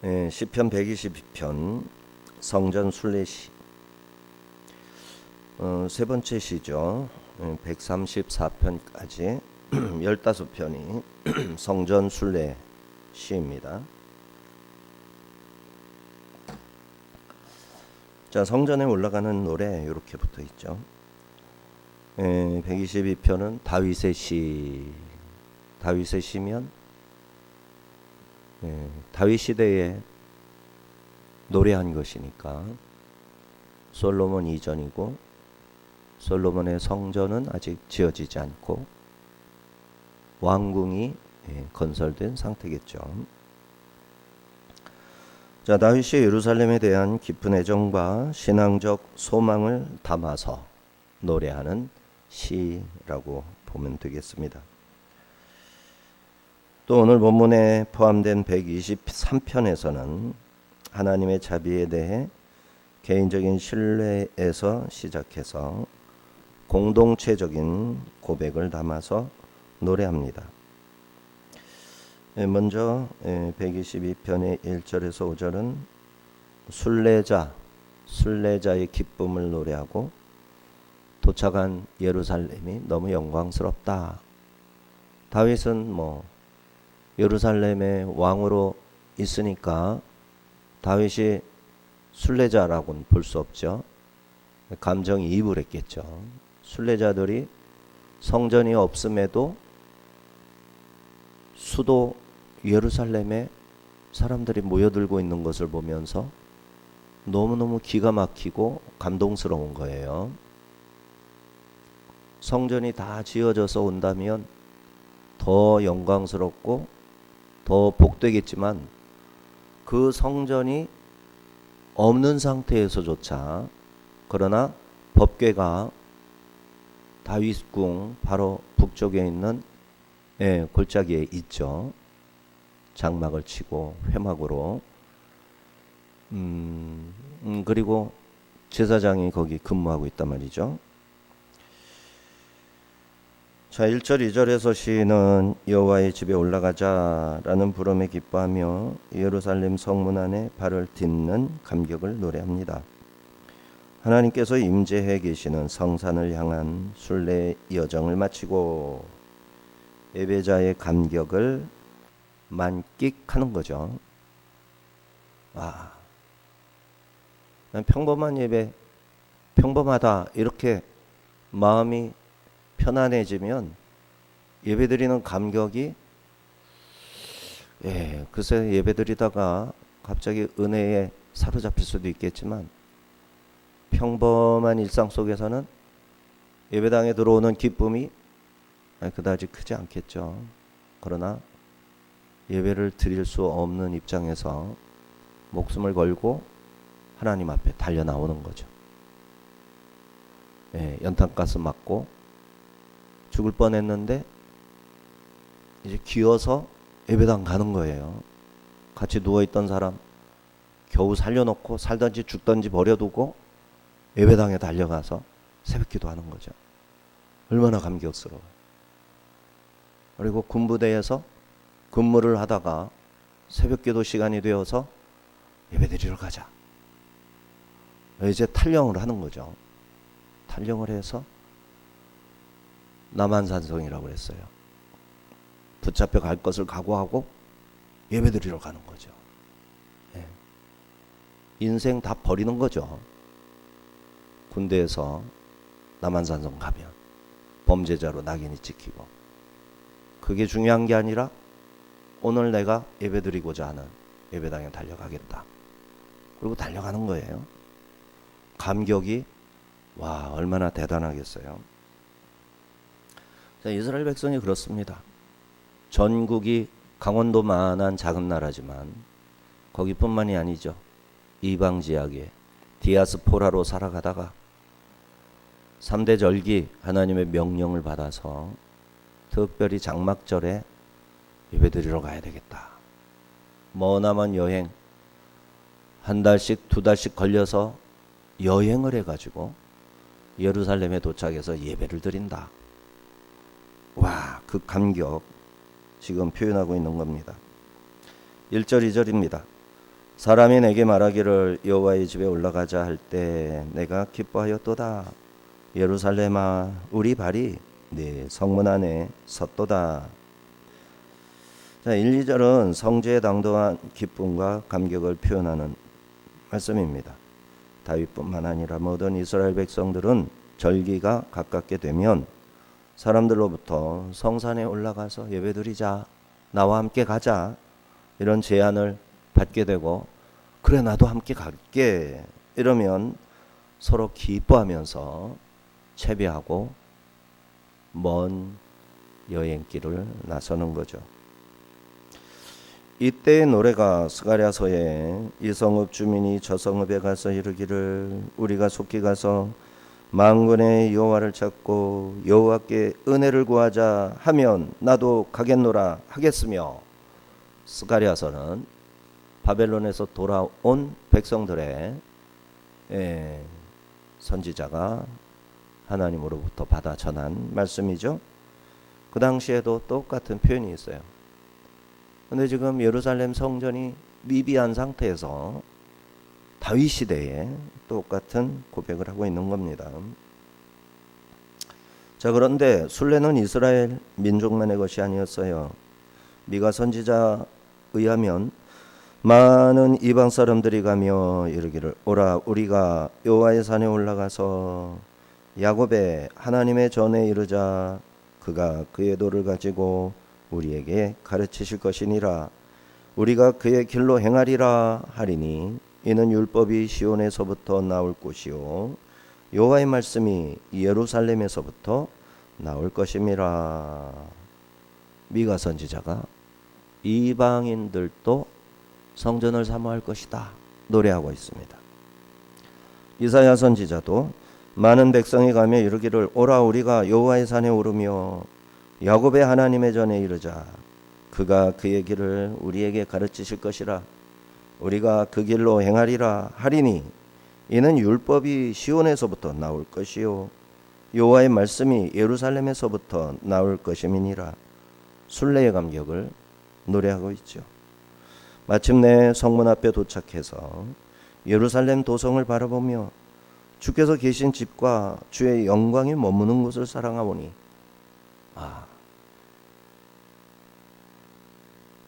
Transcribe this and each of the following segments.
시편 122편 성전 순례시 세 번째 시죠. 134편까지 15편이 성전 순례 시입니다. 자, 성전에 올라가는 노래 이렇게 붙어 있죠. 122편은 다윗의 시. 다윗의 시면 다윗 시대에 노래한 것이니까 솔로몬 이전이고, 솔로몬의 성전은 아직 지어지지 않고 왕궁이 건설된 상태겠죠. 자, 다윗이 예루살렘에 대한 깊은 애정과 신앙적 소망을 담아서 노래하는 시라고 보면 되겠습니다. 또 오늘 본문에 포함된 123편에서는 하나님의 자비에 대해 개인적인 신뢰에서 시작해서 공동체적인 고백을 담아서 노래합니다. 먼저 122편의 1절에서 5절은 순례자의 기쁨을 노래하고, 도착한 예루살렘이 너무 영광스럽다. 다윗은 예루살렘의 왕으로 있으니까 다윗이 순례자라고는 볼 수 없죠. 감정이입을 했겠죠. 순례자들이 성전이 없음에도 수도 예루살렘에 사람들이 모여들고 있는 것을 보면서 너무너무 기가 막히고 감동스러운 거예요. 성전이 다 지어져서 온다면 더 영광스럽고 더 복되겠지만, 그 성전이 없는 상태에서조차, 그러나 법궤가 다윗궁 바로 북쪽에 있는 골짜기에 있죠. 장막을 치고 회막으로. 그리고 제사장이 거기 근무하고 있단 말이죠. 자, 1절 2절에서 시인은 여호와의 집에 올라가자라는 부름에 기뻐하며 예루살렘 성문 안에 발을 딛는 감격을 노래합니다. 하나님께서 임재해 계시는 성산을 향한 순례 여정을 마치고 예배자의 감격을 만끽하는 거죠. 평범한 예배, 평범하다, 이렇게 마음이 편안해지면 예배드리는 감격이, 글쎄 예배드리다가 갑자기 은혜에 사로잡힐 수도 있겠지만, 평범한 일상 속에서는 예배당에 들어오는 기쁨이 그다지 크지 않겠죠. 그러나 예배를 드릴 수 없는 입장에서 목숨을 걸고 하나님 앞에 달려 나오는 거죠. 연탄가스 맞고 죽을 뻔했는데 이제 기어서 예배당 가는 거예요. 같이 누워있던 사람 겨우 살려놓고 살든지 죽든지 버려두고 예배당에 달려가서 새벽기도 하는 거죠. 얼마나 감격스러워요. 그리고 군부대에서 근무를 하다가 새벽기도 시간이 되어서 예배드리러 가자. 이제 탈영을 하는 거죠. 탈영을 해서 남한산성이라고 그랬어요. 붙잡혀 갈 것을 각오하고 예배드리러 가는 거죠. 인생 다 버리는 거죠. 군대에서 남한산성 가면 범죄자로 낙인이 찍히고. 그게 중요한 게 아니라 오늘 내가 예배드리고자 하는 예배당에 달려가겠다. 그리고 달려가는 거예요. 감격이 얼마나 대단하겠어요. 자, 이스라엘 백성이 그렇습니다. 전국이 강원도만한 작은 나라지만 거기뿐만이 아니죠. 이방 지역에 디아스포라로 살아가다가 3대 절기 하나님의 명령을 받아서 특별히 장막절에 예배드리러 가야 되겠다. 머나먼 여행, 한 달씩 2달씩 걸려서 여행을 해가지고 예루살렘에 도착해서 예배를 드린다. 그 감격 지금 표현하고 있는 겁니다. 1절 2절입니다. 사람이 내게 말하기를 여호와의 집에 올라가자 할 때 내가 기뻐하였도다. 예루살렘아 우리 발이 네 성문 안에 섰도다. 자, 1, 2절은 성지에 당도한 기쁨과 감격을 표현하는 말씀입니다. 다윗뿐만 아니라 모든 이스라엘 백성들은 절기가 가깝게 되면 사람들로부터 성산에 올라가서 예배드리자, 나와 함께 가자, 이런 제안을 받게 되고, 그래 나도 함께 갈게 이러면 서로 기뻐하면서 채비하고 먼 여행길을 나서는 거죠. 이때의 노래가 스가랴서에 이 성읍 주민이 저 성읍에 가서 이르기를 우리가 속히 가서 만군의 여호와를 찾고 여호와께 은혜를 구하자 하면 나도 가겠노라 하겠으며, 스가랴서는 바벨론에서 돌아온 백성들의 선지자가 하나님으로부터 받아 전한 말씀이죠. 그 당시에도 똑같은 표현이 있어요. 근데 지금 예루살렘 성전이 미비한 상태에서 다윗 시대에 똑같은 고백을 하고 있는 겁니다. 자, 그런데 순례는 이스라엘 민족만의 것이 아니었어요. 미가 선지자 의하면 많은 이방 사람들이 가며 이르기를 오라 우리가 여호와의 산에 올라가서 야곱의 하나님의 전에 이르자. 그가 그의 도를 가지고 우리에게 가르치실 것이니라. 우리가 그의 길로 행하리라 하리니 이는 율법이 시온에서부터 나올 것이요 여호와의 말씀이 예루살렘에서부터 나올 것임이라. 미가 선지자가 이방인들도 성전을 사모할 것이다 노래하고 있습니다. 이사야 선지자도 많은 백성이 가며 이르기를 오라 우리가 여호와의 산에 오르며 야곱의 하나님의 전에 이르자. 그가 그의 길을 우리에게 가르치실 것이라. 우리가 그 길로 행하리라 하리니 이는 율법이 시온에서부터 나올 것이요 여호와의 말씀이 예루살렘에서부터 나올 것임이니라. 순례의 감격을 노래하고 있죠. 마침내 성문 앞에 도착해서 예루살렘 도성을 바라보며 주께서 계신 집과 주의 영광이 머무는 곳을 사랑하오니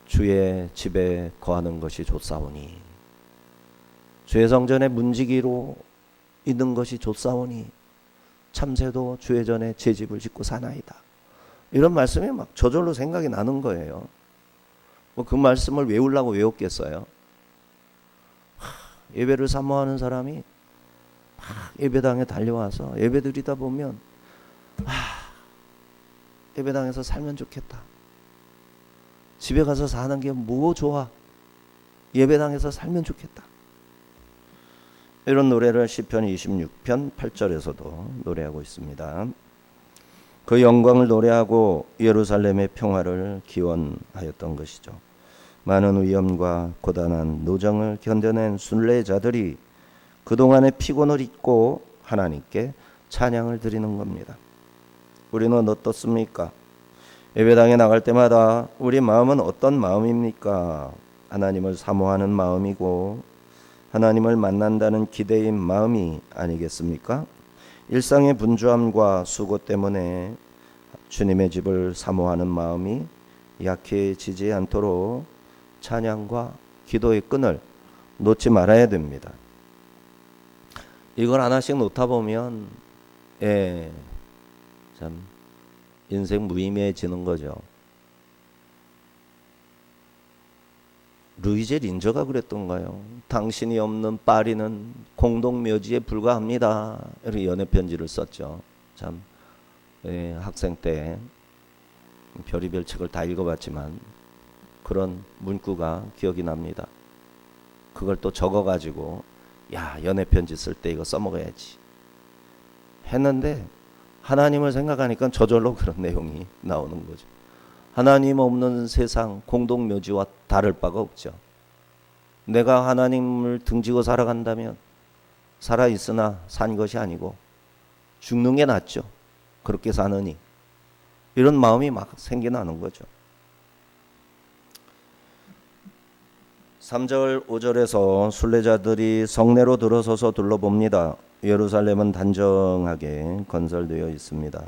주의 집에 거하는 것이 좋사오니 주의 성전에 문지기로 있는 것이 좋사오니 참새도 주의 전에 제 집을 짓고 사나이다. 이런 말씀이 막 저절로 생각이 나는 거예요. 뭐 그 말씀을 외우려고 외웠겠어요? 예배를 사모하는 사람이 막 예배당에 달려와서 예배드리다 보면 예배당에서 살면 좋겠다. 집에 가서 사는 게 뭐 좋아. 예배당에서 살면 좋겠다. 이런 노래를 시편 26편 8절에서도 노래하고 있습니다. 그 영광을 노래하고 예루살렘의 평화를 기원하였던 것이죠. 많은 위험과 고단한 노정을 견뎌낸 순례자들이 그동안의 피곤을 잊고 하나님께 찬양을 드리는 겁니다. 우리는 어떻습니까? 예배당에 나갈 때마다 우리 마음은 어떤 마음입니까? 하나님을 사모하는 마음이고 하나님을 만난다는 기대인 마음이 아니겠습니까? 일상의 분주함과 수고 때문에 주님의 집을 사모하는 마음이 약해지지 않도록 찬양과 기도의 끈을 놓지 말아야 됩니다. 이걸 하나씩 놓다 보면 참 인생 무의미해지는 거죠. 루이제 린저가 그랬던가요? 당신이 없는 파리는 공동묘지에 불과합니다. 이렇게 연애 편지를 썼죠. 참 학생 때 별의별 책을 다 읽어봤지만 그런 문구가 기억이 납니다. 그걸 또 적어가지고 연애 편지 쓸 때 이거 써먹어야지 했는데 하나님을 생각하니까 저절로 그런 내용이 나오는 거죠. 하나님 없는 세상 공동묘지와 다를 바가 없죠. 내가 하나님을 등지고 살아간다면 살아있으나 산 것이 아니고 죽는 게 낫죠. 그렇게 사느니 이런 마음이 막 생겨나는 거죠. 3절 5절에서 순례자들이 성내로 들어서서 둘러봅니다. 예루살렘은 단정하게 건설되어 있습니다.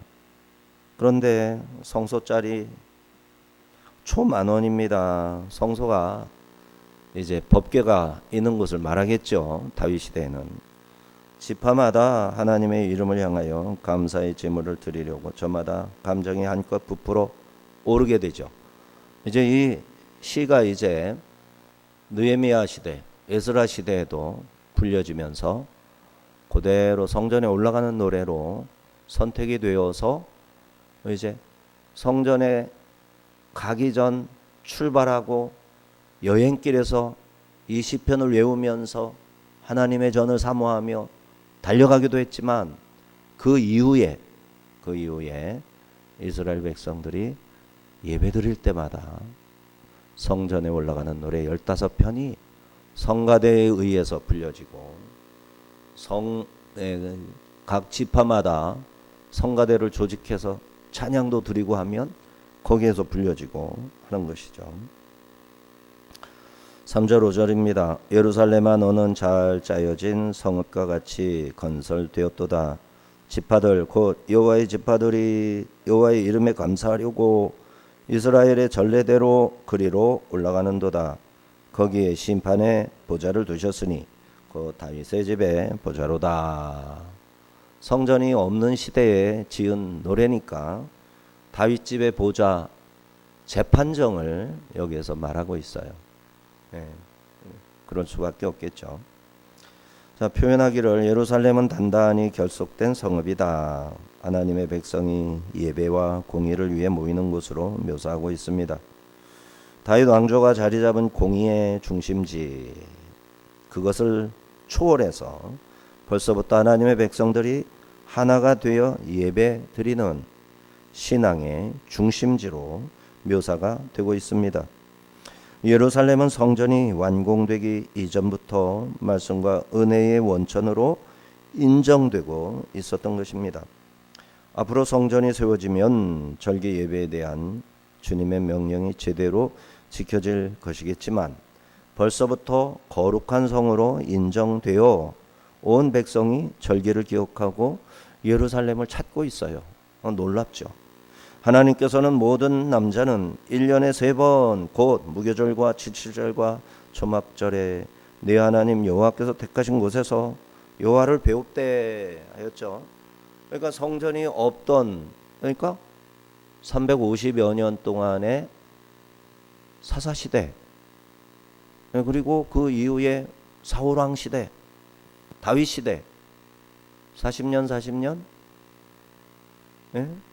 그런데 성소짜리 초만원입니다. 성소가 이제 법궤가 있는 곳을 말하겠죠. 다윗 시대에는 지파마다 하나님의 이름을 향하여 감사의 제물을 드리려고 저마다 감정이 한껏 부풀어 오르게 되죠. 이제 이 시가 이제 느헤미야 시대, 에스라 시대에도 불려지면서 그대로 성전에 올라가는 노래로 선택이 되어서 이제 성전에 가기 전 출발하고 여행길에서 이 시편을 외우면서 하나님의 전을 사모하며 달려가기도 했지만 그 이후에 이스라엘 백성들이 예배드릴 때마다 성전에 올라가는 노래 15편이 성가대에 의해서 불려지고 각 지파마다 성가대를 조직해서 찬양도 드리고 하면 거기에서 불려지고 하는 것이죠. 3절 5절입니다. 예루살렘아 너는 잘 짜여진 성읍과 같이 건설되었도다. 지파들 곧 여호와의 지파들이 여호와의 이름에 감사하려고 이스라엘의 전례대로 그리로 올라가는도다. 거기에 심판의 보좌를 두셨으니 그 다윗의 집에 보좌로다. 성전이 없는 시대에 지은 노래니까 다윗 집의 보좌 재판정을 여기에서 말하고 있어요. 네, 그럴 수밖에 없겠죠. 자, 표현하기를 예루살렘은 단단히 결속된 성읍이다. 하나님의 백성이 예배와 공의를 위해 모이는 곳으로 묘사하고 있습니다. 다윗 왕조가 자리 잡은 공의의 중심지, 그것을 초월해서 벌써부터 하나님의 백성들이 하나가 되어 예배 드리는 신앙의 중심지로 묘사가 되고 있습니다. 예루살렘은 성전이 완공되기 이전부터 말씀과 은혜의 원천으로 인정되고 있었던 것입니다. 앞으로 성전이 세워지면 절기 예배에 대한 주님의 명령이 제대로 지켜질 것이겠지만 벌써부터 거룩한 성으로 인정되어 온 백성이 절기를 기억하고 예루살렘을 찾고 있어요. 놀랍죠. 하나님께서는 모든 남자는 1년에 3번 곧 무교절과 지칠절과 초막절에 내 하나님 여호와께서 택하신 곳에서 여호와를 배웁되 하였죠. 그러니까 성전이 없던, 그러니까 350여 년 동안의 사사시대, 그리고 그 이후에 사울왕 시대, 다윗 시대 40년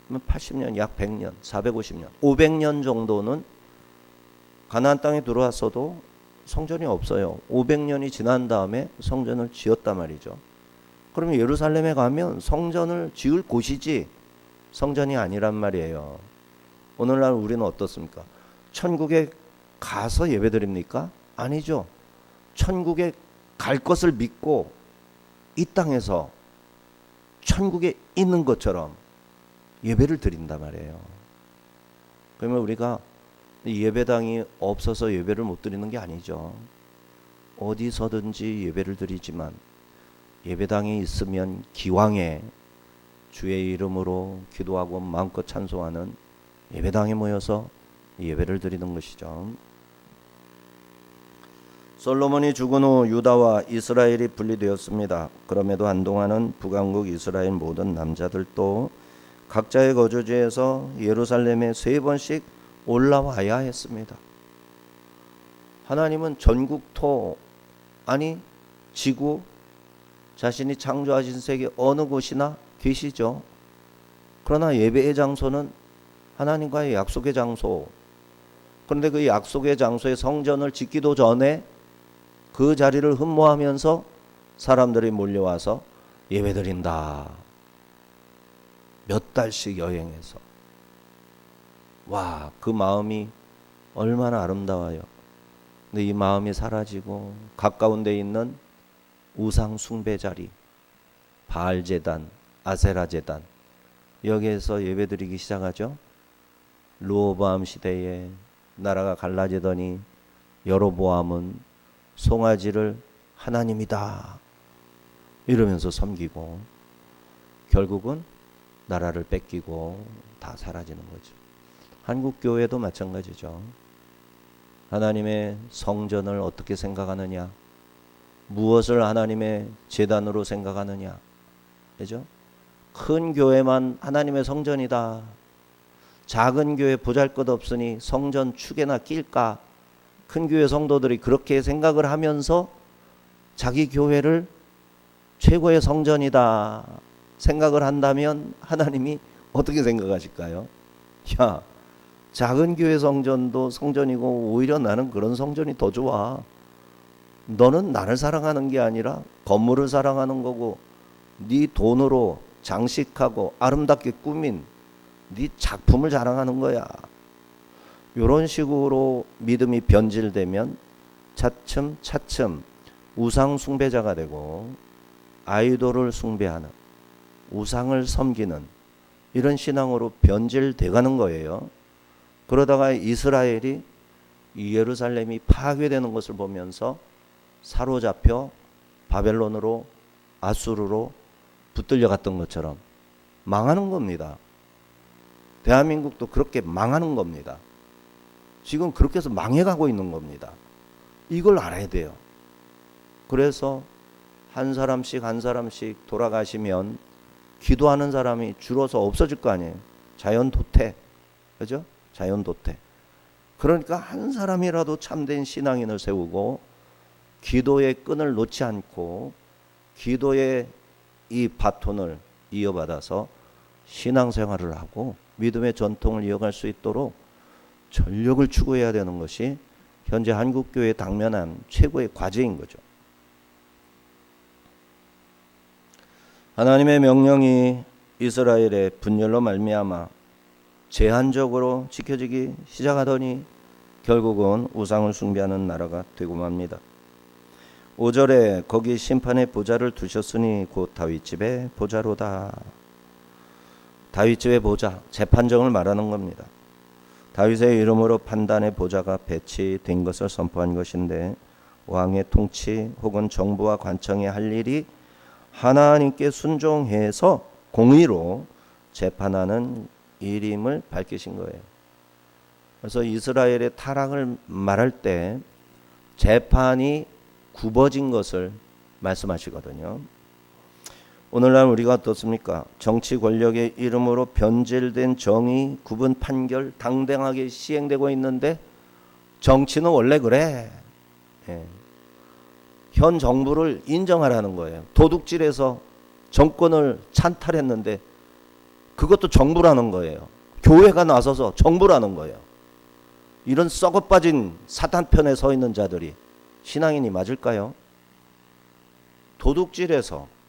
80년, 약 100년, 450년, 500년 정도는 가나안 땅에 들어왔어도 성전이 없어요. 500년이 지난 다음에 성전을 지었단 말이죠. 그러면 예루살렘에 가면 성전을 지을 곳이지 성전이 아니란 말이에요. 오늘날 우리는 어떻습니까? 천국에 가서 예배드립니까? 아니죠. 천국에 갈 것을 믿고 이 땅에서 천국에 있는 것처럼 예배를 드린단 말이에요. 그러면 우리가 예배당이 없어서 예배를 못 드리는 게 아니죠. 어디서든지 예배를 드리지만 예배당이 있으면 기왕에 주의 이름으로 기도하고 마음껏 찬송하는 예배당에 모여서 예배를 드리는 것이죠. 솔로몬이 죽은 후 유다와 이스라엘이 분리되었습니다. 그럼에도 한동안은 북왕국 이스라엘 모든 남자들도 각자의 거주지에서 예루살렘에 3번씩 올라와야 했습니다. 하나님은 전국토, 아니 지구, 자신이 창조하신 세계 어느 곳이나 계시죠. 그러나 예배의 장소는 하나님과의 약속의 장소. 그런데 그 약속의 장소의 성전을 짓기도 전에 그 자리를 흠모하면서 사람들이 몰려와서 예배드린다. 몇 달씩 여행해서. 와, 그 마음이 얼마나 아름다워요. 근데 이 마음이 사라지고 가까운 데 있는 우상 숭배 자리, 바알 제단, 아세라 제단, 여기에서 예배드리기 시작하죠. 르호보암 시대에 나라가 갈라지더니 여로보암은 송아지를 하나님이다 이러면서 섬기고 결국은 나라를 뺏기고 다 사라지는 거죠. 한국 교회도 마찬가지죠. 하나님의 성전을 어떻게 생각하느냐, 무엇을 하나님의 제단으로 생각하느냐, 그죠? 큰 교회만 하나님의 성전이다. 작은 교회 보잘것없으니 성전 축에나 낄까? 큰 교회 성도들이 그렇게 생각을 하면서 자기 교회를 최고의 성전이다 생각을 한다면 하나님이 어떻게 생각하실까요? 야, 작은 교회 성전도 성전이고 오히려 나는 그런 성전이 더 좋아. 너는 나를 사랑하는 게 아니라 건물을 사랑하는 거고 네 돈으로 장식하고 아름답게 꾸민 네 작품을 자랑하는 거야. 이런 식으로 믿음이 변질되면 차츰 우상 숭배자가 되고 아이돌을 숭배하는, 우상을 섬기는 이런 신앙으로 변질돼 가는 거예요. 그러다가 이스라엘이 이 예루살렘이 파괴되는 것을 보면서 사로잡혀 바벨론으로, 아수르로 붙들려 갔던 것처럼 망하는 겁니다. 대한민국도 그렇게 망하는 겁니다. 지금 그렇게 해서 망해가고 있는 겁니다. 이걸 알아야 돼요. 그래서 한 사람씩 돌아가시면 기도하는 사람이 줄어서 없어질 거 아니에요. 자연 도태. 그죠? 자연 도태. 그러니까 한 사람이라도 참된 신앙인을 세우고 기도의 끈을 놓지 않고 기도의 이 바톤을 이어받아서 신앙생활을 하고 믿음의 전통을 이어갈 수 있도록 전력을 추구해야 되는 것이 현재 한국교회에 당면한 최고의 과제인 거죠. 하나님의 명령이 이스라엘의 분열로 말미암아 제한적으로 지켜지기 시작하더니 결국은 우상을 숭배하는 나라가 되고 맙니다. 5절에 거기 심판의 보좌를 두셨으니 곧 다윗 집의 보좌로다. 다윗 집의 보좌, 재판정을 말하는 겁니다. 다윗의 이름으로 판단의 보좌가 배치된 것을 선포한 것인데 왕의 통치 혹은 정부와 관청이 할 일이 하나님께 순종해서 공의로 재판하는 일임을 밝히신 거예요. 그래서 이스라엘의 타락을 말할 때 재판이 굽어진 것을 말씀하시거든요. 오늘날 우리가 어떻습니까? 정치 권력의 이름으로 변질된 정의, 구분 판결 당당하게 시행되고 있는데 정치는 원래 그래. 예. 현 정부를 인정하라는 거예요. 도둑질해서 정권을 찬탈했는데 그것도 정부라는 거예요. 교회가 나서서 정부라는 거예요. 이런 썩어빠진 사탄 편에 서 있는 자들이 신앙인이 맞을까요? 도둑질해서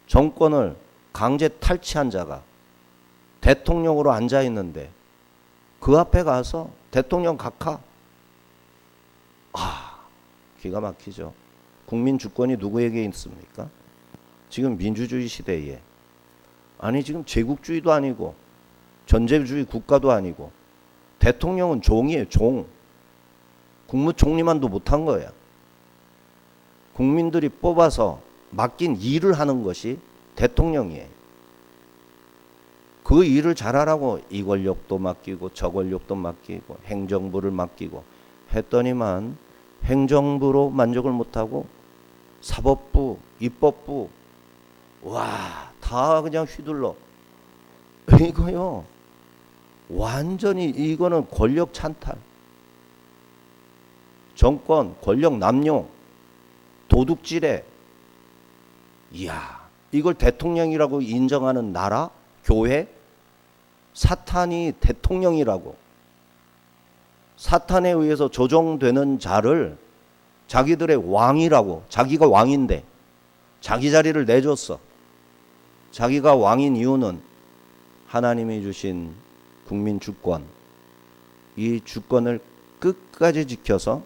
정권을 강제 탈취한 자가 대통령으로 앉아 있는데 그 앞에 가서 대통령 각하, 기가 막히죠. 국민 주권이 누구에게 있습니까? 지금 민주주의 시대에, 아니 지금 제국주의도 아니고 전제주의 국가도 아니고 대통령은 종이에요. 종. 국무총리만도 못한 거예요. 국민들이 뽑아서 맡긴 일을 하는 것이 대통령이에요. 그 일을 잘하라고 이 권력도 맡기고 저 권력도 맡기고 행정부를 맡기고 했더니만 행정부로 만족을 못하고 사법부, 입법부 다 그냥 휘둘러. 이거요. 완전히 이거는 권력 찬탈. 정권, 권력 남용, 도둑질에 이걸 대통령이라고 인정하는 나라, 교회, 사탄이 대통령이라고 사탄에 의해서 조종되는 자를 자기들의 왕이라고, 자기가 왕인데 자기 자리를 내줬어. 자기가 왕인 이유는 하나님이 주신 국민 주권, 이 주권을 끝까지 지켜서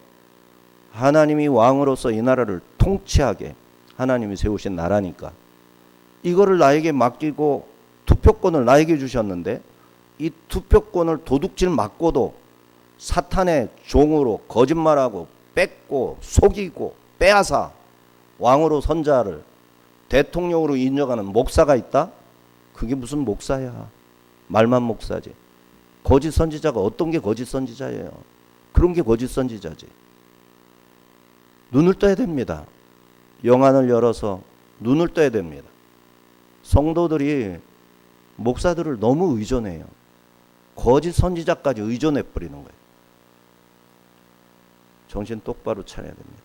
하나님이 왕으로서 이 나라를 통치하게 하나님이 세우신 나라니까 이거를 나에게 맡기고 투표권을 나에게 주셨는데 이 투표권을 도둑질 맞고도 사탄의 종으로 거짓말하고 뺏고 속이고 빼앗아 왕으로 선자를 대통령으로 인정하는 목사가 있다? 그게 무슨 목사야. 말만 목사지. 거짓 선지자가 어떤 게 거짓 선지자예요. 그런 게 거짓 선지자지. 눈을 떠야 됩니다. 영안을 열어서 눈을 떠야 됩니다. 성도들이 목사들을 너무 의존해요. 거짓 선지자까지 의존해 버리는 거예요. 정신 똑바로 차려야 됩니다.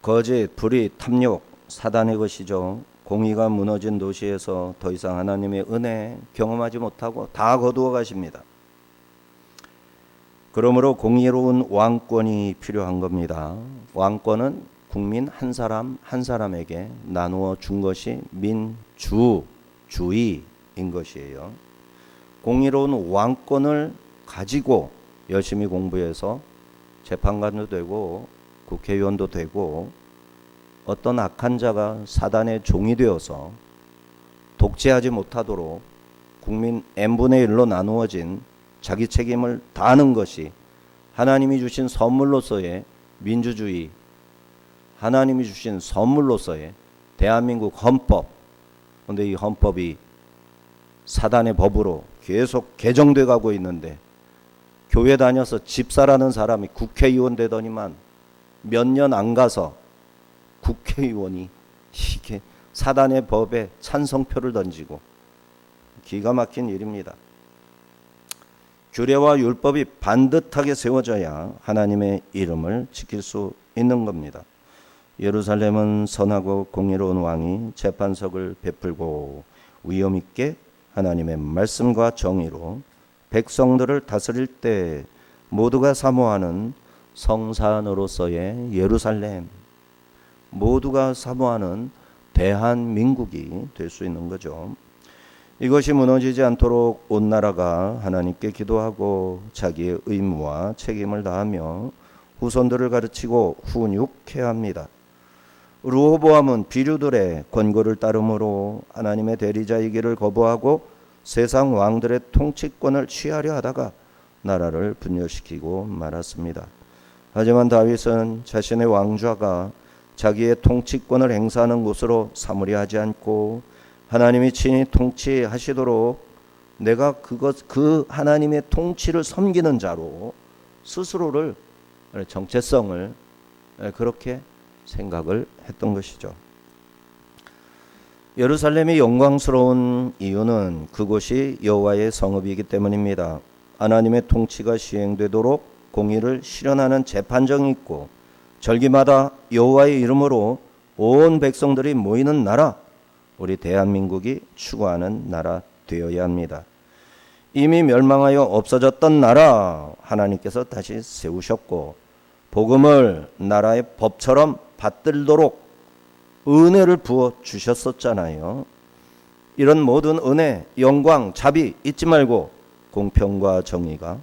거짓, 불의, 탐욕, 사단의 것이죠. 공의가 무너진 도시에서 더 이상 하나님의 은혜 경험하지 못하고 다 거두어 가십니다. 그러므로 공의로운 왕권이 필요한 겁니다. 왕권은 국민 한 사람 한 사람에게 나누어 준 것이 민주주의인 것이에요. 공의로운 왕권을 가지고 열심히 공부해서 재판관도 되고 국회의원도 되고 어떤 악한 자가 사단의 종이 되어서 독재하지 못하도록 국민 n분의 1로 나누어진 자기 책임을 다하는 것이 하나님이 주신 선물로서의 민주주의, 하나님이 주신 선물로서의 대한민국 헌법. 그런데 이 헌법이 사단의 법으로 계속 개정돼 가고 있는데 교회 다녀서 집사라는 사람이 국회의원 되더니만 몇 년 안 가서 국회의원이 이게 사단의 법에 찬성표를 던지고 기가 막힌 일입니다. 규례와 율법이 반듯하게 세워져야 하나님의 이름을 지킬 수 있는 겁니다. 예루살렘은 선하고 공의로운 왕이 재판석을 베풀고 위엄 있게 하나님의 말씀과 정의로 백성들을 다스릴 때 모두가 사모하는 성산으로서의 예루살렘, 모두가 사모하는 대한민국이 될 수 있는 거죠. 이것이 무너지지 않도록 온 나라가 하나님께 기도하고 자기의 의무와 책임을 다하며 후손들을 가르치고 훈육해야 합니다. 르호보암은 비류들의 권고를 따름으로 하나님의 대리자이기를 거부하고 세상 왕들의 통치권을 취하려 하다가 나라를 분열시키고 말았습니다. 하지만 다윗은 자신의 왕좌가 자기의 통치권을 행사하는 곳으로 삼으려 하지 않고 하나님이 친히 통치하시도록 내가 그 하나님의 통치를 섬기는 자로 스스로를 정체성을 그렇게 생각을 했던 것이죠. 예루살렘이 영광스러운 이유는 그곳이 여호와의 성읍이기 때문입니다. 하나님의 통치가 시행되도록 공의를 실현하는 재판정이 있고 절기마다 여호와의 이름으로 온 백성들이 모이는 나라, 우리 대한민국이 추구하는 나라 되어야 합니다. 이미 멸망하여 없어졌던 나라 하나님께서 다시 세우셨고 복음을 나라의 법처럼 받들도록 은혜를 부어 주셨었잖아요. 이런 모든 은혜, 영광, 자비 잊지 말고 공평과 정의가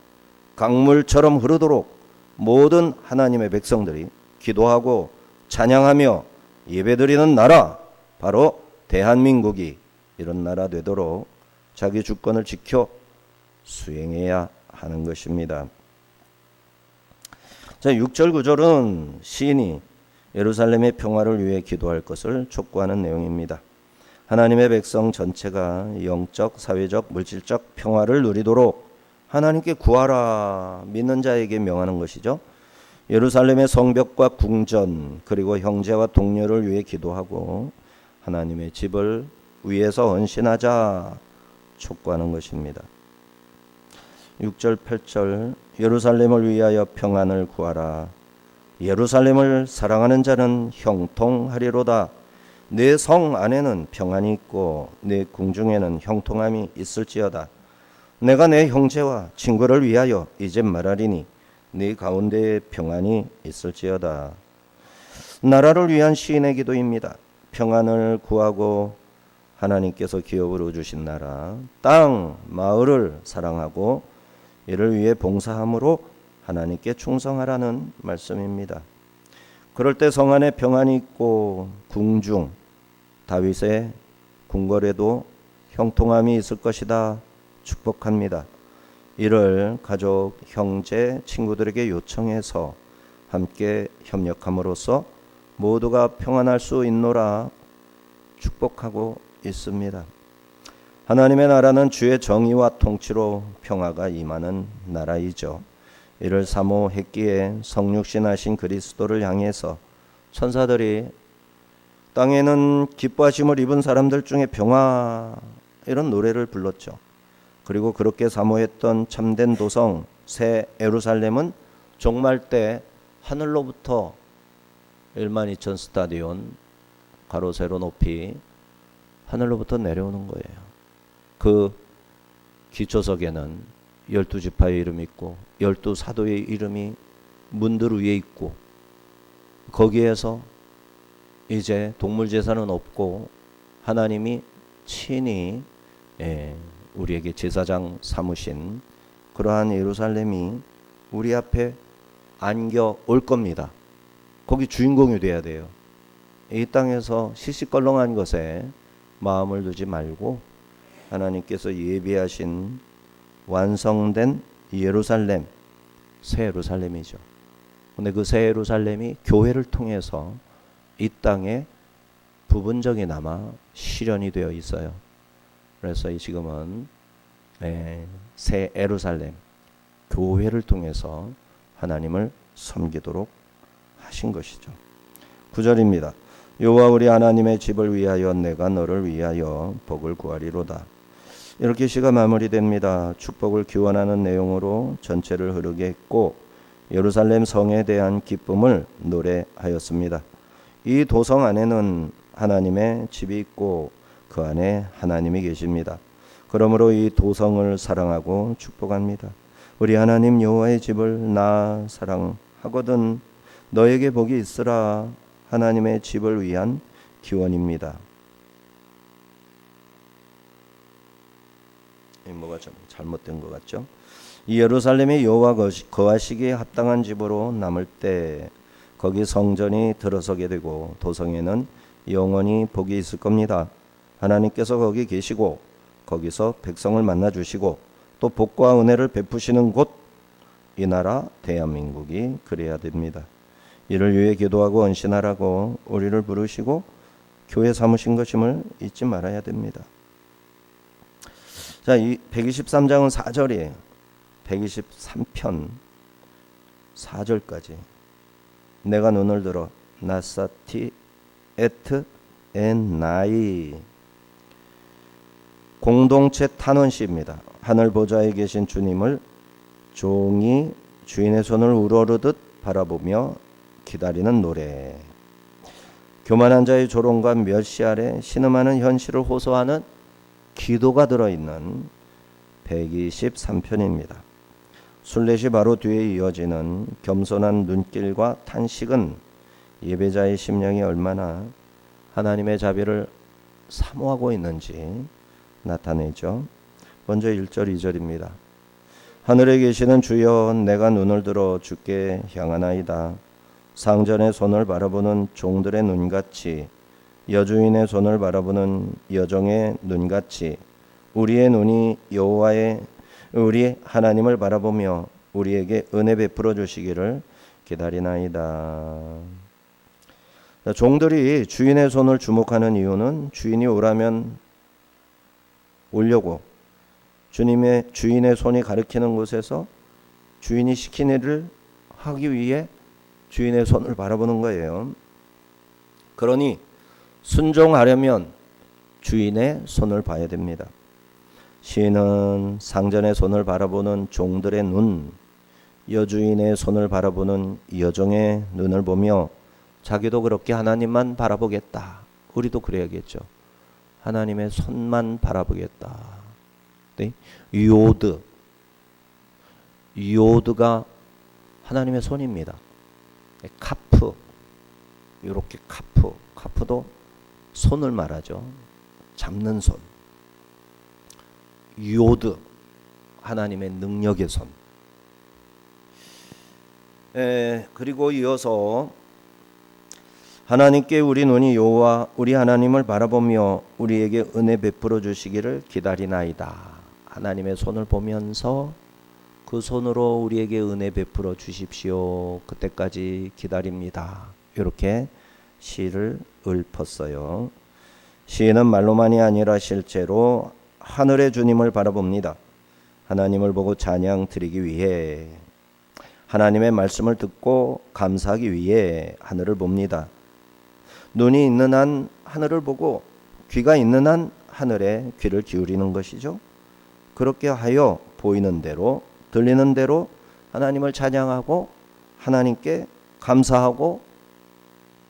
강물처럼 흐르도록 모든 하나님의 백성들이 기도하고 찬양하며 예배드리는 나라, 바로 대한민국이 이런 나라 되도록 자기 주권을 지켜 수행해야 하는 것입니다. 자, 6절 9절은 시인이 예루살렘의 평화를 위해 기도할 것을 촉구하는 내용입니다. 하나님의 백성 전체가 영적, 사회적, 물질적 평화를 누리도록 하나님께 구하라 믿는 자에게 명하는 것이죠. 예루살렘의 성벽과 궁전 그리고 형제와 동료를 위해 기도하고 하나님의 집을 위해서 헌신하자 촉구하는 것입니다. 6절 8절 예루살렘을 위하여 평안을 구하라. 예루살렘을 사랑하는 자는 형통하리로다. 내 성 안에는 평안이 있고 내 궁중에는 형통함이 있을지어다. 내가 내 형제와 친구를 위하여 이제 말하리니 네 가운데에 평안이 있을지어다. 나라를 위한 시인의 기도입니다. 평안을 구하고 하나님께서 기업으로 주신 나라, 땅, 마을을 사랑하고 이를 위해 봉사함으로 하나님께 충성하라는 말씀입니다. 그럴 때 성 안에 평안이 있고 궁중, 다윗의 궁궐에도 형통함이 있을 것이다 축복합니다. 이를 가족, 형제, 친구들에게 요청해서 함께 협력함으로써 모두가 평안할 수 있노라 축복하고 있습니다. 하나님의 나라는 주의 정의와 통치로 평화가 임하는 나라이죠. 이를 사모했기에 성육신하신 그리스도를 향해서 천사들이 땅에는 기뻐하심을 입은 사람들 중에 평화, 이런 노래를 불렀죠. 그리고 그렇게 사모했던 참된 도성 새 예루살렘은 종말 때 하늘로부터 1만 2천 스타디온 가로 세로 높이 하늘로부터 내려오는 거예요. 그 기초석에는 12지파의 이름이 있고 12사도의 이름이 문들 위에 있고, 거기에서 이제 동물제사는 없고 하나님이 친히 우리에게 제사장 삼으신 그러한 예루살렘이 우리 앞에 안겨 올 겁니다. 거기 주인공이 돼야 돼요. 이 땅에서 시시껄렁한 것에 마음을 두지 말고 하나님께서 예비하신 완성된 예루살렘, 새 예루살렘이죠. 근데 그 새 예루살렘이 교회를 통해서 이 땅에 부분적이나마 실현이 되어 있어요. 그래서 지금은 새 예루살렘, 교회를 통해서 하나님을 섬기도록 하신 것이죠. 9절입니다. 여호와 우리 하나님의 집을 위하여 내가 너를 위하여 복을 구하리로다. 이렇게 시가 마무리됩니다. 축복을 기원하는 내용으로 전체를 흐르게 했고 예루살렘 성에 대한 기쁨을 노래하였습니다. 이 도성 안에는 하나님의 집이 있고 그 안에 하나님이 계십니다. 그러므로 이 도성을 사랑하고 축복합니다. 우리 하나님 여호와의 집을 나 사랑하거든 너에게 복이 있으라. 하나님의 집을 위한 기원입니다. 뭐가 좀 잘못된 것 같죠? 이 예루살렘이 여호와 거하시기에 합당한 집으로 남을 때 거기 성전이 들어서게 되고 도성에는 영원히 복이 있을 겁니다. 하나님께서 거기 계시고 거기서 백성을 만나 주시고 또 복과 은혜를 베푸시는 곳, 이 나라 대한민국이 그래야 됩니다. 이를 위해 기도하고 헌신하라고 우리를 부르시고 교회 삼으신 것임을 잊지 말아야 됩니다. 자, 이 123장은 4절이에요. 123편 4절까지. 내가 눈을 들어 나사티 에트 엔 나이. 공동체 탄원시입니다. 하늘 보좌에 계신 주님을 종이 주인의 손을 우러르듯 바라보며 기다리는 노래. 교만한 자의 조롱과 멸시 아래 신음하는 현실을 호소하는 기도가 들어있는 123편입니다. 순례시 바로 뒤에 이어지는 겸손한 눈길과 탄식은 예배자의 심령이 얼마나 하나님의 자비를 사모하고 있는지 나타내죠. 먼저 1절 2절입니다. 하늘에 계시는 주여 내가 눈을 들어 주께 향하나이다. 상전의 손을 바라보는 종들의 눈같이 여주인의 손을 바라보는 여종의 눈같이 우리의 눈이 여호와의 우리 하나님을 바라보며 우리에게 은혜 베풀어 주시기를 기다리나이다. 종들이 주인의 손을 주목하는 이유는 주인이 오라면 오려고 주인의 손이 가리키는 곳에서 주인이 시킨 일을 하기 위해 주인의 손을 바라보는 거예요. 그러니 순종하려면 주인의 손을 봐야 됩니다. 시인은 상전의 손을 바라보는 종들의 눈, 여주인의 손을 바라보는 여종의 눈을 보며 자기도 그렇게 하나님만 바라보겠다. 우리도 그래야겠죠. 하나님의 손만 바라보겠다. 네? 요드가 하나님의 손입니다. 카프, 이렇게 카프도 손을 말하죠. 잡는 손. 요드, 하나님의 능력의 손. 그리고 이어서 하나님께 우리 눈이 여호와 우리 하나님을 바라보며 우리에게 은혜 베풀어 주시기를 기다리나이다. 하나님의 손을 보면서 그 손으로 우리에게 은혜 베풀어 주십시오. 그때까지 기다립니다. 이렇게 시를 읊었어요. 시인은 말로만이 아니라 실제로 하늘의 주님을 바라봅니다. 하나님을 보고 찬양 드리기 위해, 하나님의 말씀을 듣고 감사하기 위해 하늘을 봅니다. 눈이 있는 한 하늘을 보고 귀가 있는 한 하늘에 귀를 기울이는 것이죠. 그렇게 하여 보이는 대로 들리는 대로 하나님을 찬양하고 하나님께 감사하고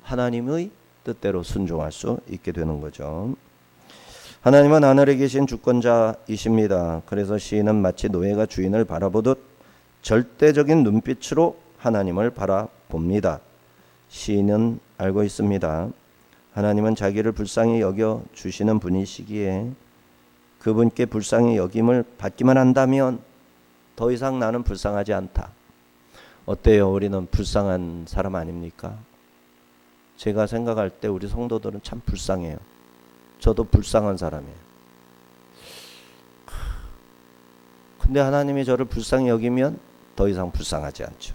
하나님의 뜻대로 순종할 수 있게 되는 거죠. 하나님은 하늘에 계신 주권자이십니다. 그래서 시인은 마치 노예가 주인을 바라보듯 절대적인 눈빛으로 하나님을 바라봅니다. 시인은 알고 있습니다. 하나님은 자기를 불쌍히 여겨 주시는 분이시기에 그분께 불쌍히 여김을 받기만 한다면 더 이상 나는 불쌍하지 않다. 어때요? 우리는 불쌍한 사람 아닙니까? 제가 생각할 때 우리 성도들은 참 불쌍해요. 저도 불쌍한 사람이에요. 근데 하나님이 저를 불쌍히 여기면 더 이상 불쌍하지 않죠.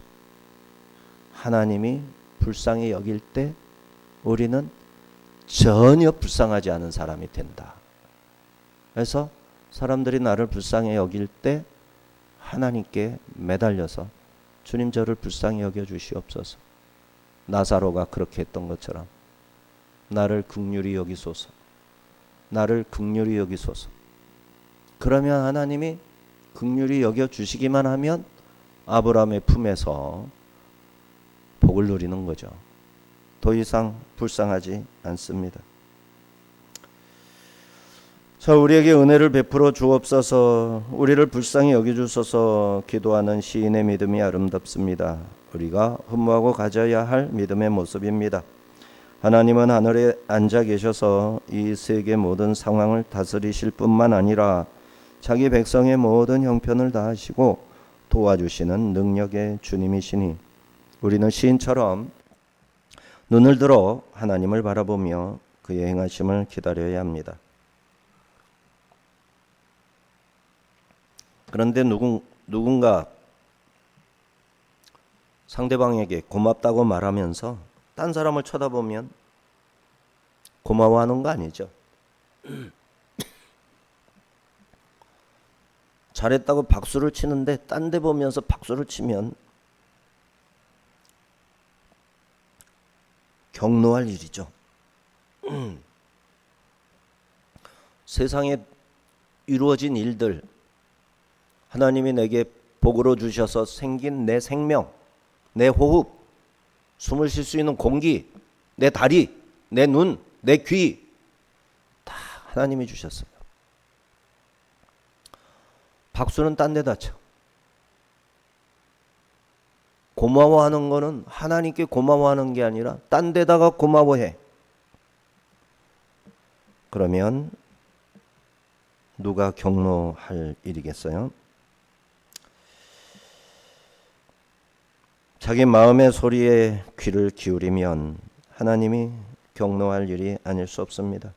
하나님이 불쌍히 여길 때 우리는 전혀 불쌍하지 않은 사람이 된다. 그래서 사람들이 나를 불쌍히 여길 때 하나님께 매달려서 주님 저를 불쌍히 여겨 주시옵소서. 나사로가 그렇게 했던 것처럼 나를 긍휼히 여기소서. 나를 긍휼히 여기소서. 그러면 하나님이 긍휼히 여겨 주시기만 하면 아브라함의 품에서 복을 누리는 거죠. 더 이상 불쌍하지 않습니다. 자, 우리에게 은혜를 베풀어 주옵소서. 우리를 불쌍히 여겨주소서. 기도하는 시인의 믿음이 아름답습니다. 우리가 흠모하고 가져야 할 믿음의 모습입니다. 하나님은 하늘에 앉아 계셔서 이 세계 모든 상황을 다스리실 뿐만 아니라 자기 백성의 모든 형편을 다 하시고 도와주시는 능력의 주님이시니 우리는 시인처럼 눈을 들어 하나님을 바라보며 그의 행하심을 기다려야 합니다. 그런데 누군가 상대방에게 고맙다고 말하면서 딴 사람을 쳐다보면 고마워하는 거 아니죠. 잘했다고 박수를 치는데 딴 데 보면서 박수를 치면 경노할 일이죠. 세상에 이루어진 일들, 하나님이 내게 복으로 주셔서 생긴 내 생명, 내 호흡, 숨을 쉴 수 있는 공기, 내 다리, 내 눈, 내 귀, 다 하나님이 주셨어요. 박수는 딴 데다 쳐. 고마워하는 거는 하나님께 고마워하는 게 아니라 딴 데다가 고마워해. 그러면 누가 경노할 일이겠어요? 자기 마음의 소리에 귀를 기울이면 하나님이 경노할 일이 아닐 수 없습니다.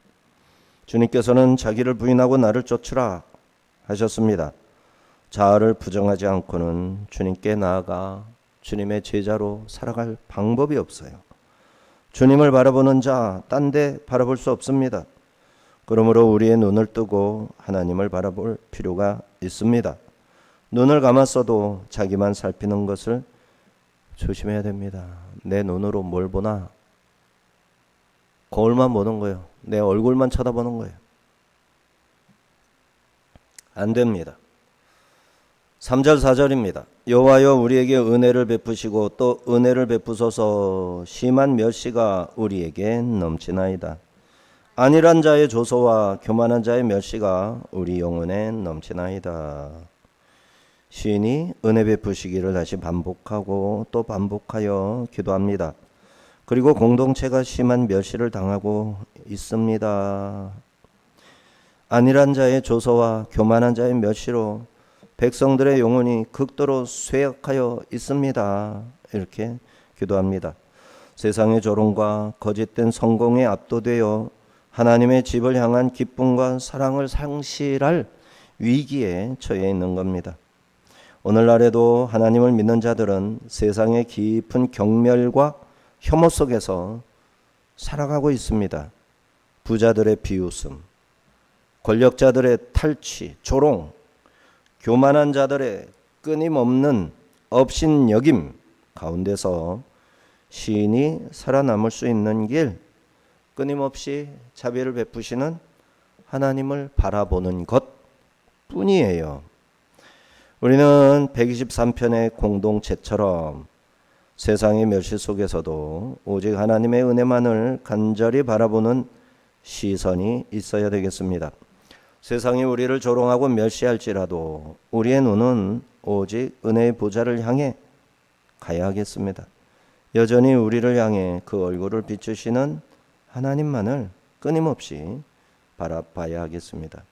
주님께서는 자기를 부인하고 나를 쫓으라 하셨습니다. 자아를 부정하지 않고는 주님께 나아가 주님의 제자로 살아갈 방법이 없어요. 주님을 바라보는 자, 딴 데 바라볼 수 없습니다. 그러므로 우리의 눈을 뜨고 하나님을 바라볼 필요가 있습니다. 눈을 감았어도 자기만 살피는 것을 조심해야 됩니다. 내 눈으로 뭘 보나? 거울만 보는 거예요. 내 얼굴만 쳐다보는 거예요. 안 됩니다. 3절 4절입니다. 여호와여 우리에게 은혜를 베푸시고 또 은혜를 베푸소서. 심한 멸시가 우리에게 넘치나이다. 안일한 자의 조소와 교만한 자의 멸시가 우리 영혼에 넘치나이다. 시인이 은혜 베푸시기를 다시 반복하고 또 반복하여 기도합니다. 그리고 공동체가 심한 멸시를 당하고 있습니다. 안일한 자의 조소와 교만한 자의 멸시로 백성들의 영혼이 극도로 쇠약하여 있습니다. 이렇게 기도합니다. 세상의 조롱과 거짓된 성공에 압도되어 하나님의 집을 향한 기쁨과 사랑을 상실할 위기에 처해 있는 겁니다. 오늘날에도 하나님을 믿는 자들은 세상의 깊은 경멸과 혐오 속에서 살아가고 있습니다. 부자들의 비웃음, 권력자들의 탈취, 조롱, 교만한 자들의 끊임없는 업신여김 가운데서 시인이 살아남을 수 있는 길, 끊임없이 자비를 베푸시는 하나님을 바라보는 것 뿐이에요. 우리는 123편의 공동체처럼 세상의 멸시 속에서도 오직 하나님의 은혜만을 간절히 바라보는 시선이 있어야 되겠습니다. 세상이 우리를 조롱하고 멸시할지라도 우리의 눈은 오직 은혜의 보좌를 향해 가야 하겠습니다. 여전히 우리를 향해 그 얼굴을 비추시는 하나님만을 끊임없이 바라봐야 하겠습니다.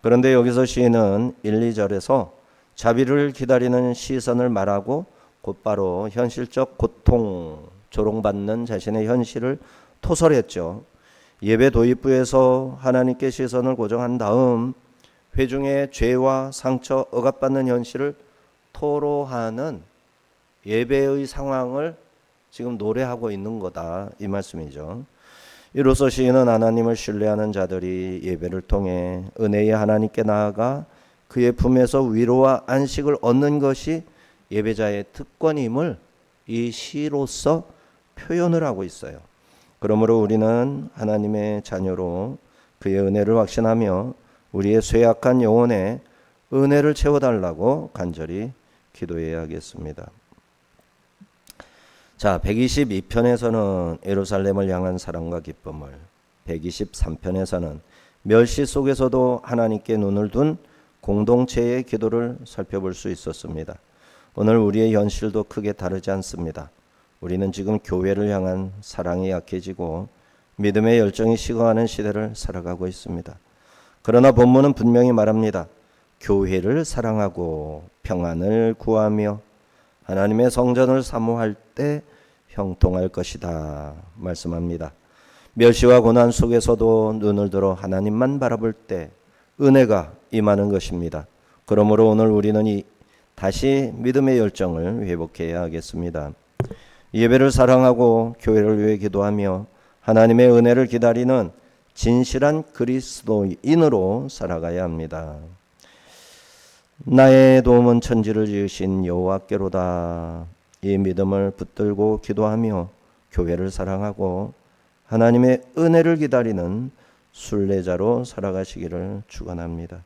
그런데 여기서 시인은 1, 2절에서 자비를 기다리는 시선을 말하고 곧바로 현실적 고통, 조롱받는 자신의 현실을 토설했죠. 예배 도입부에서 하나님께 시선을 고정한 다음 회중의 죄와 상처, 억압받는 현실을 토로하는 예배의 상황을 지금 노래하고 있는 거다, 이 말씀이죠. 이로써 시인은 하나님을 신뢰하는 자들이 예배를 통해 은혜의 하나님께 나아가 그의 품에서 위로와 안식을 얻는 것이 예배자의 특권임을 이 시로서 표현을 하고 있어요. 그러므로 우리는 하나님의 자녀로 그의 은혜를 확신하며 우리의 쇠약한 영혼에 은혜를 채워달라고 간절히 기도해야겠습니다. 자, 122편에서는 예루살렘을 향한 사랑과 기쁨을, 123편에서는 멸시 속에서도 하나님께 눈을 둔 공동체의 기도를 살펴볼 수 있었습니다. 오늘 우리의 현실도 크게 다르지 않습니다. 우리는 지금 교회를 향한 사랑이 약해지고 믿음의 열정이 식어가는 시대를 살아가고 있습니다. 그러나 본문은 분명히 말합니다. 교회를 사랑하고 평안을 구하며 하나님의 성전을 사모할 때 형통할 것이다 말씀합니다. 멸시와 고난 속에서도 눈을 들어 하나님만 바라볼 때 은혜가 임하는 것입니다. 그러므로 오늘 우리는 다시 믿음의 열정을 회복해야 하겠습니다. 예배를 사랑하고 교회를 위해 기도하며 하나님의 은혜를 기다리는 진실한 그리스도인으로 살아가야 합니다. 나의 도움은 천지를 지으신 여호와께로다. 이 믿음을 붙들고 기도하며 교회를 사랑하고 하나님의 은혜를 기다리는 순례자로 살아가시기를 축원합니다.